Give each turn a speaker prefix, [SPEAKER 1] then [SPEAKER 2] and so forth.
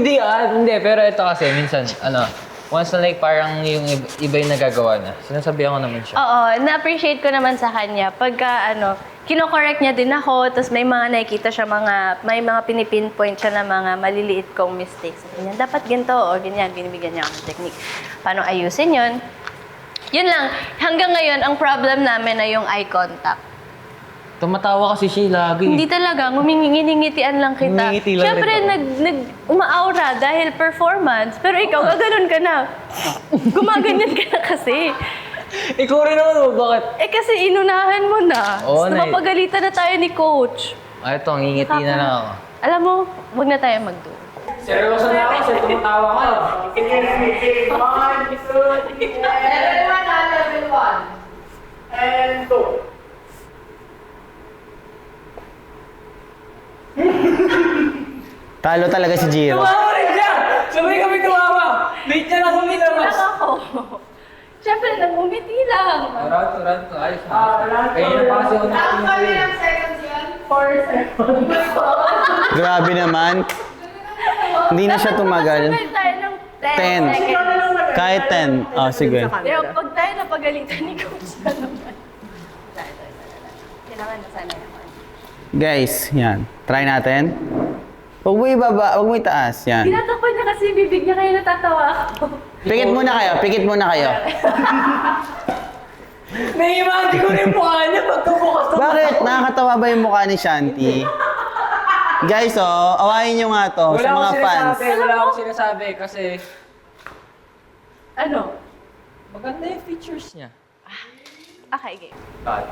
[SPEAKER 1] Hindi, pero ito kasi, minsan, once na like parang yung iba yung nagagawa na, sinasabihan ko naman siya.
[SPEAKER 2] Oo, na-appreciate ko naman sa kanya. Pagka kino-correct niya din ako, tapos may mga nakikita siya may mga pinipinpoint siya na mga maliliit kong mistakes. Ganyan, dapat ganito o ganyan, binibigyan niya ako ng technique. Paano ayusin yun? Yun lang, hanggang ngayon, ang problem namin na yung eye contact.
[SPEAKER 1] Tumatawa kasi siya lagi.
[SPEAKER 2] Hindi talaga, ngumingiti-ngitian lang kita.
[SPEAKER 1] Ngumingiti lang
[SPEAKER 2] Siyempre, umaaura dahil performance. Pero ikaw, gaganon ka na. Gumaganyan ka na kasi.
[SPEAKER 1] Ikaw rin naman, bakit?
[SPEAKER 2] Kasi inunahan mo na.
[SPEAKER 1] Oo,
[SPEAKER 2] Mapagalitan na tayo ni coach.
[SPEAKER 1] Ito, ngingiti na lang ako.
[SPEAKER 2] Alam mo, wag na tayo mag-do.
[SPEAKER 1] Seryoso na ako kasi tumatawa ka.
[SPEAKER 3] Level 1 and 2.
[SPEAKER 4] Talo talaga si Jiro.
[SPEAKER 1] Tumawa rin siya! Sabay kami tumawa! Late niya lang
[SPEAKER 2] Ngumiti lang ako. Siyempre, nagumiti lang.
[SPEAKER 1] Round to. Ayos na. Kaya na pa kasi ako nakikinig.
[SPEAKER 3] Seconds yan? 4 seconds.
[SPEAKER 4] Grabe naman. Hindi na siya tumagal.
[SPEAKER 2] Sunod tayo ng
[SPEAKER 4] 10.
[SPEAKER 2] 10 seconds.
[SPEAKER 4] Kahit 10. Oh, sige.
[SPEAKER 2] Pero pag tayo napagalitan ni coach na naman. Kailangan na sana naman.
[SPEAKER 4] Guys, yan. Try natin. Huwag mo ibaba, huwag mo itaas. Yan.
[SPEAKER 2] Tinatakpan niya kasi bibig niya, kaya natatawa ako.
[SPEAKER 4] Pikit muna kayo.
[SPEAKER 1] Nai-imagine ko na yung mukha niya pagkabukas na.
[SPEAKER 4] Bakit? Nakakatawa ba yung mukha ni Shanti? Guys, awayin nyo nga to sa mga fans.
[SPEAKER 1] Wala akong sinasabi kasi
[SPEAKER 2] Ano?
[SPEAKER 1] maganda yung features niya.
[SPEAKER 2] Okay, game.
[SPEAKER 1] Cut.